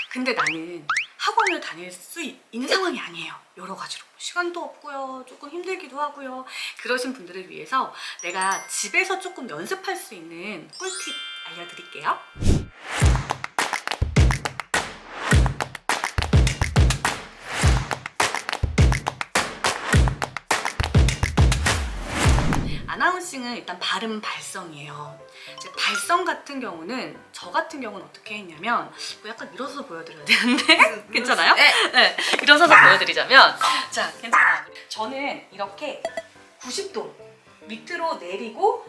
근데 나는 학원을 다닐 수 있는 상황이 아니에요. 여러 가지로 시간도 없고요, 조금 힘들기도 하고요. 그러신 분들을 위해서 내가 집에서 조금 연습할 수 있는 꿀팁 알려드릴게요. 아나운싱은 일단 발음 발성이에요. 이제 발성 같은 경우는 저 같은 경우는 어떻게 했냐면 약간 일어서서 보여드려야 되는데 괜찮아요? 네. 일어서서 보여드리자면 자, 괜찮아요. 저는 이렇게 90도 밑으로 내리고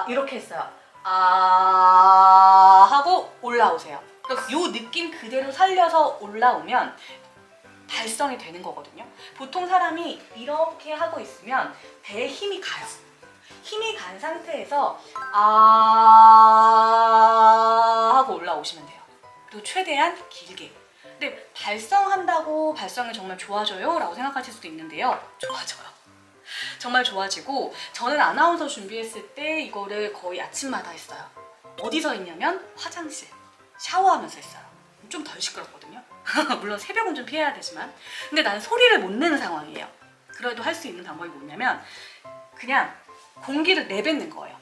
이렇게 했어요. 하고 올라오세요. 그럼 요 느낌 그대로 살려서 올라오면 발성이 되는 거거든요. 보통 사람이 이렇게 하고 있으면 배에 힘이 가요. 힘이 간 상태에서 하고 올라오시면 돼요. 그리고 최대한 길게. 근데 발성한다고 발성이 정말 좋아져요? 라고 생각하실 수도 있는데요. 좋아져요. 정말 좋아지고 저는 아나운서 준비했을 때 이거를 거의 아침마다 했어요. 어디서 했냐면 화장실, 샤워하면서 했어요. 좀 덜 시끄럽거든요. 물론 새벽은 좀 피해야 되지만 근데 나는 소리를 못 내는 상황이에요. 그래도 할 수 있는 방법이 뭐냐면 그냥 공기를 내뱉는 거예요.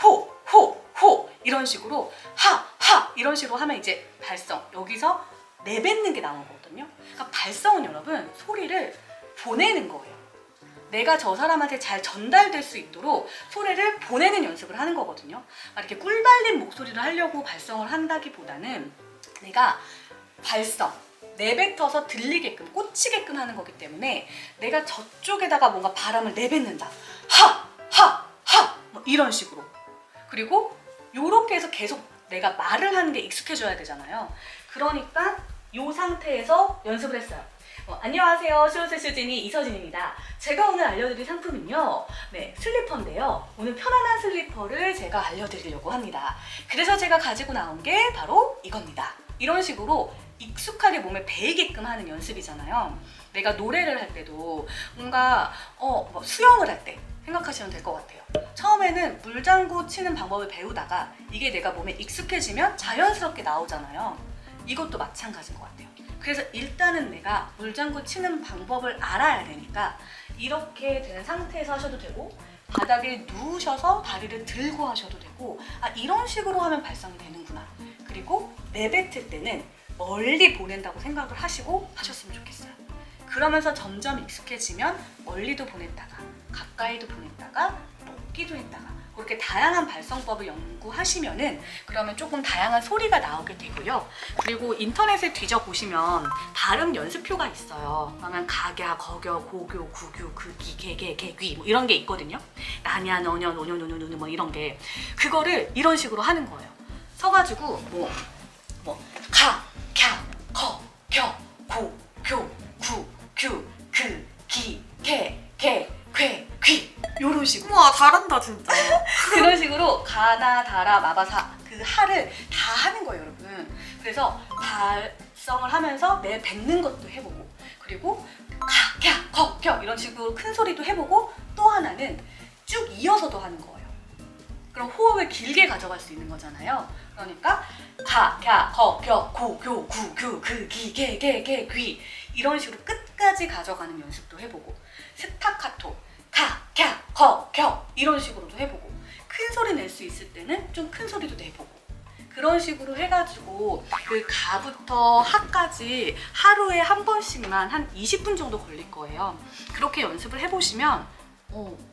호 이런 식으로 이런 식으로 하면 이제 발성, 여기서 내뱉는 게 나오거든요. 그러니까 발성은 여러분 소리를 보내는 거예요. 내가 저 사람한테 잘 전달될 수 있도록 소리를 보내는 연습을 하는 거거든요. 이렇게 꿀 발린 목소리를 하려고 발성을 한다기보다는 내가 발성, 내뱉어서 들리게끔, 꽂히게끔 하는 거기 때문에 내가 저쪽에다가 뭔가 바람을 내뱉는다. 뭐 이런 식으로. 그리고 요렇게 해서 계속 내가 말을 하는 게 익숙해져야 되잖아요. 그러니까 요 상태에서 연습을 했어요. 안녕하세요. 슈어스 슈진이 이서진입니다. 제가 오늘 알려드릴 상품은요, 슬리퍼인데요. 오늘 편안한 슬리퍼를 제가 알려드리려고 합니다. 그래서 제가 가지고 나온 게 바로 이겁니다. 이런 식으로 익숙하게 몸에 배이게끔 하는 연습이잖아요. 내가 노래를 할 때도 뭔가 수영을 할 때 생각하시면 될 것 같아요. 처음에는 물장구 치는 방법을 배우다가 이게 내가 몸에 익숙해지면 자연스럽게 나오잖아요. 이것도 마찬가지인 것 같아요. 그래서 일단은 내가 물장구 치는 방법을 알아야 되니까 이렇게 된 상태에서 하셔도 되고 바닥에 누우셔서 다리를 들고 하셔도 되고 이런 식으로 하면 발성이 되는구나. 그리고 내뱉을 때는 멀리 보낸다고 생각을 하시고 하셨으면 좋겠어요. 그러면서 점점 익숙해지면 멀리도 보냈다가 가까이도 보냈다가 높기도 했다가 그렇게 다양한 발성법을 연구하시면은 그러면 조금 다양한 소리가 나오게 되고요. 그리고 인터넷에 뒤져보시면 발음 연습표가 있어요. 그러면 각야, 거겨, 고교, 구규, 극기, 개개, 개귀 뭐 이런 게 있거든요. 나냐, 너냐, 노냐, 노냐, 뭐 이런 게 그거를 이런 식으로 하는 거예요. 서가지고 가, 캬, 거, 겨, 고, 교, 구, 규, 그, 기, 개, 개, 괴, 귀 요런 식으로. 우와 잘한다 진짜. 그런 식으로 가나 다라 마바사 그 하를 다 하는 거예요, 여러분. 그래서 발성을 하면서 내뱉는 것도 해보고 그리고 가, 캬, 거, 겨 이런 식으로 큰 소리도 해보고 또 하나는 쭉 이어서도 하는 거예요. 그럼 호흡을 길게 가져갈 수 있는 거잖아요. 그러니까 가, 캬, 거, 겨, 고, 교, 구, 규, 그, 기, 개, 개, 개, 귀 이런 식으로 끝까지 가져가는 연습도 해보고 스타카토 가, 캬, 거, 겨 이런 식으로도 해보고 큰 소리 낼 수 있을 때는 좀 큰 소리도 내보고 그런 식으로 해가지고 그 가부터 하까지 하루에 한 번씩만 한 20분 정도 걸릴 거예요. 그렇게 연습을 해보시면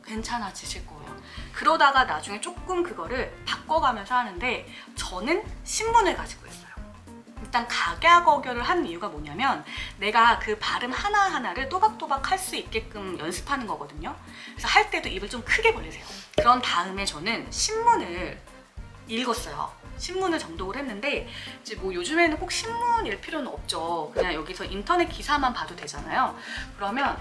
괜찮아지실 거예요. 그러다가 나중에 조금 그거를 바꿔가면서 하는데 저는 신문을 가지고 있어요. 일단 각야거겨를 한 이유가 뭐냐면 내가 그 발음 하나하나를 또박또박 할 수 있게끔 연습하는 거거든요. 그래서 할 때도 입을 좀 크게 벌리세요. 그런 다음에 저는 신문을 읽었어요. 신문을 정독을 했는데 이제 요즘에는 꼭 신문일 필요는 없죠. 그냥 여기서 인터넷 기사만 봐도 되잖아요. 그러면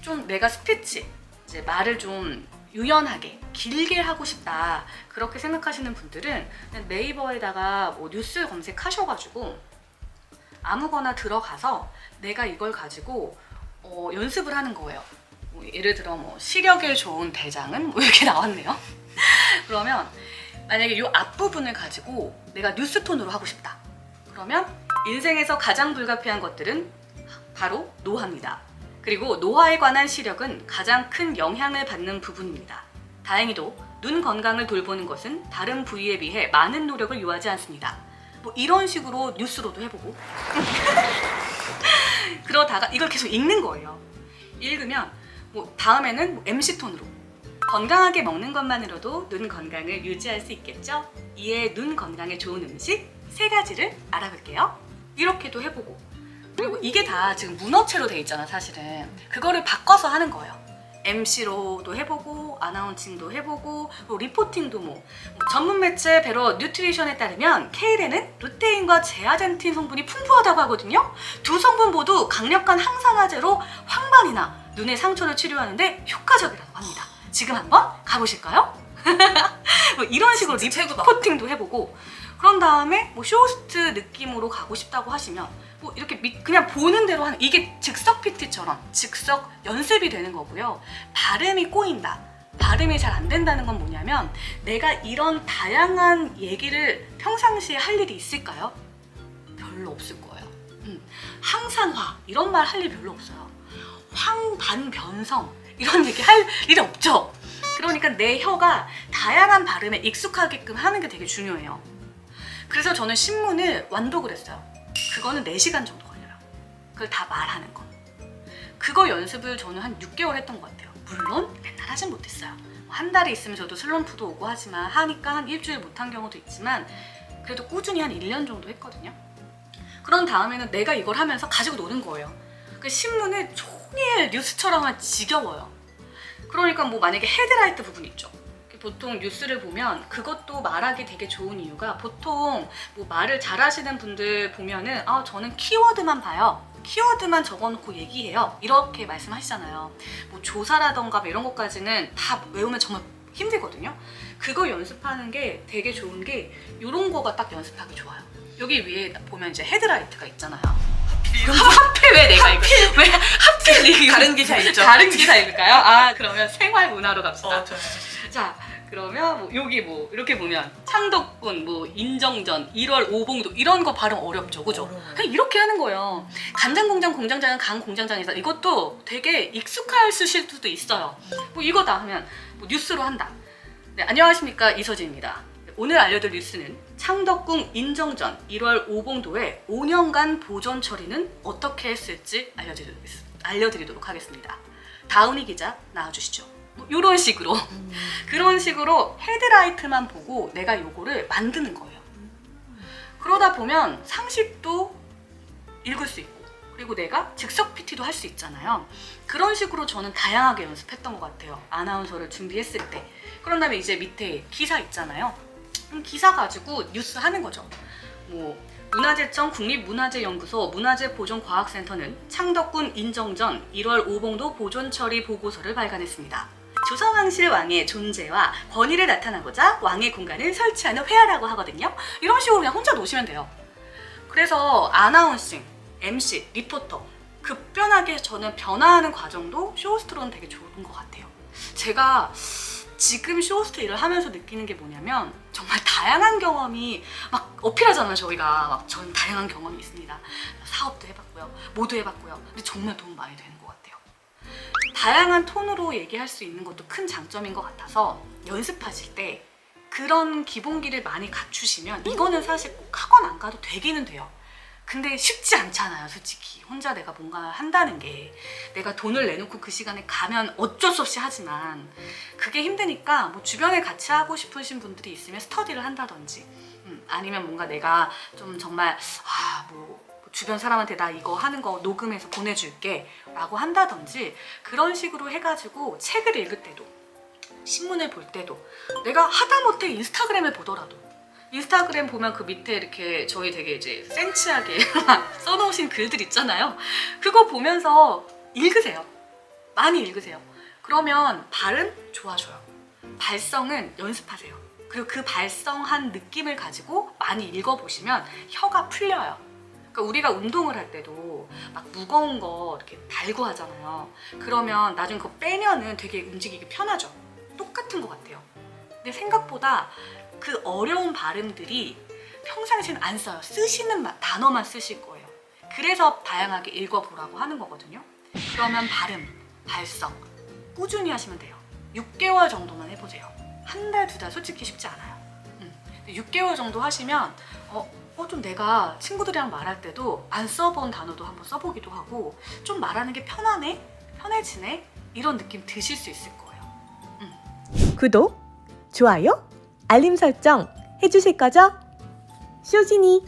좀 내가 스피치, 이제 말을 좀 유연하게 길게 하고 싶다 그렇게 생각하시는 분들은 네이버에다가 뉴스 검색하셔가지고 아무거나 들어가서 내가 이걸 가지고 연습을 하는 거예요. 예를 들어 시력에 좋은 대장은 이렇게 나왔네요. 그러면 만약에 이 앞부분을 가지고 내가 뉴스톤으로 하고 싶다. 그러면 인생에서 가장 불가피한 것들은 바로 노화입니다. 그리고 노화에 관한 시력은 가장 큰 영향을 받는 부분입니다. 다행히도 눈 건강을 돌보는 것은 다른 부위에 비해 많은 노력을 요하지 않습니다. 뭐 이런 식으로 뉴스로도 해보고 그러다가 이걸 계속 읽는 거예요. 읽으면 뭐 다음에는 뭐 MC톤으로 건강하게 먹는 것만으로도 눈 건강을 유지할 수 있겠죠? 이에 눈 건강에 좋은 음식 3가지를 알아볼게요. 이렇게도 해보고 그리고 이게 다 지금 문어체로 돼 있잖아 사실은. 그거를 바꿔서 하는 거예요. MC로도 해보고 아나운싱도 해보고 리포팅도 뭐 전문 매체 베러 뉴트리션에 따르면 케일에는 루테인과 제아젠틴 성분이 풍부하다고 하거든요. 두 성분 모두 강력한 항산화제로 황반이나 눈의 상처를 치료하는데 효과적이라고 합니다. 지금 한번 가보실까요? 뭐 이런 식으로 리포팅도 해보고 그런 다음에 뭐 쇼호스트 느낌으로 가고 싶다고 하시면 뭐 이렇게 그냥 보는 대로 하는 이게 즉석 PT처럼 즉석 연습이 되는 거고요. 발음이 꼬인다. 발음이 잘 안 된다는 건 뭐냐면 내가 이런 다양한 얘기를 평상시에 할 일이 있을까요? 별로 없을 거예요. 항산화 이런 말 할 일 별로 없어요. 황반변성 이런 얘기 할 일이 없죠. 그러니까 내 혀가 다양한 발음에 익숙하게끔 하는 게 되게 중요해요. 그래서 저는 신문을 완독을 했어요. 그거는 4시간 정도 걸려요. 그걸 다 말하는 거. 그거 연습을 저는 한 6개월 했던 것 같아요. 물론 맨날 하진 못했어요. 한 달이 있으면 저도 슬럼프도 오고 하지만 하니까 한 일주일 못한 경우도 있지만 그래도 꾸준히 한 1년 정도 했거든요. 그런 다음에는 내가 이걸 하면서 가지고 노는 거예요. 그 신문을 종일 뉴스처럼 하면 지겨워요. 그러니까 뭐 만약에 헤드라이트 부분 있죠. 보통 뉴스를 보면 그것도 말하기 되게 좋은 이유가 보통 뭐 말을 잘하시는 분들 보면은 저는 키워드만 봐요. 키워드만 적어놓고 얘기해요. 이렇게 말씀하시잖아요. 뭐 조사라던가 뭐 이런 것까지는 다 외우면 정말 힘들거든요. 그거 연습하는 게 되게 좋은 게 이런 거가 딱 연습하기 좋아요. 여기 위에 보면 이제 헤드라이트가 있잖아요. 하필 왜 내가 이거 왜 하필 다른 기사 있죠? 다른 기사 읽을까요? 그러면 생활 문화로 갑시다. 좋아요. 자, 그러면 뭐 여기 뭐 이렇게 보면 창덕군, 뭐 인정전, 1월 오봉도 이런 거 발음 어렵죠, 그죠? 어려워요. 그냥 이렇게 하는 거예요. 간장공장 공장장은 강 공장장에서 이것도 되게 익숙하실 수도 있어요. 뭐 이거다 하면 뭐 뉴스로 한다. 네, 안녕하십니까 이서진입니다. 오늘 알려드릴 뉴스는 창덕궁 인정전 1월 오봉도의 5년간 보존 처리는 어떻게 했을지 알려드리도록 하겠습니다. 다운이 기자 나와주시죠. 뭐 이런 식으로 그런 식으로 헤드라이트만 보고 내가 요거를 만드는 거예요. 그러다 보면 상식도 읽을 수 있고 그리고 내가 즉석 PT도 할 수 있잖아요. 그런 식으로 저는 다양하게 연습했던 것 같아요. 아나운서를 준비했을 때. 그런 다음에 이제 밑에 기사 있잖아요. 기사 가지고 뉴스 하는 거죠. 뭐 문화재청 국립문화재연구소 문화재보존과학센터는 창덕군 인정전 1월 오봉도 보존처리 보고서를 발간했습니다. 조선왕실 왕의 존재와 권위를 나타나고자 왕의 공간을 설치하는 회화라고 하거든요. 이런 식으로 그냥 혼자 놓으시면 돼요. 그래서 아나운싱, MC, 리포터 급변하게 저는 변화하는 과정도 쇼호스트로는 되게 좋은 것 같아요. 제가 지금 쇼호스트 일을 하면서 느끼는 게 뭐냐면 정말 다양한 경험이 막 어필하잖아요. 저희가 저는 다양한 경험이 있습니다. 사업도 해봤고요. 모두 해봤고요. 근데 정말 도움 많이 되는 것 같아요. 다양한 톤으로 얘기할 수 있는 것도 큰 장점인 것 같아서 연습하실 때 그런 기본기를 많이 갖추시면 이거는 사실 꼭 학원 안 가도 되기는 돼요. 근데 쉽지 않잖아요, 솔직히. 혼자 내가 뭔가 한다는 게. 내가 돈을 내놓고 그 시간에 가면 어쩔 수 없이 하지만 그게 힘드니까 뭐 주변에 같이 하고 싶으신 분들이 있으면 스터디를 한다든지 아니면 뭔가 내가 좀 정말 뭐 주변 사람한테 나 이거 하는 거 녹음해서 보내줄게 라고 한다든지 그런 식으로 해가지고 책을 읽을 때도 신문을 볼 때도 내가 하다못해 인스타그램을 보더라도 인스타그램 보면 그 밑에 이렇게 저희 되게 이제 센치하게 써놓으신 글들 있잖아요. 그거 보면서 읽으세요. 많이 읽으세요. 그러면 발음 좋아져요. 발성은 연습하세요. 그리고 그 발성한 느낌을 가지고 많이 읽어보시면 혀가 풀려요. 그러니까 우리가 운동을 할 때도 막 무거운 거 이렇게 달고 하잖아요. 그러면 나중에 그거 빼면은 되게 움직이기 편하죠. 똑같은 것 같아요. 근데 생각보다 그 어려운 발음들이 평상시엔 안 써요. 쓰시는 단어만 쓰실 거예요. 그래서 다양하게 읽어보라고 하는 거거든요. 그러면 발음, 발성 꾸준히 하시면 돼요. 6개월 정도만 해보세요. 한 달, 2달 솔직히 쉽지 않아요. 6개월 정도 하시면 좀 내가 친구들이랑 말할 때도 안 써본 단어도 한번 써보기도 하고 좀 말하는 게 편하네? 편해지네? 이런 느낌 드실 수 있을 거예요. 구독, 좋아요, 알림 설정 해주실 거죠? 쇼진이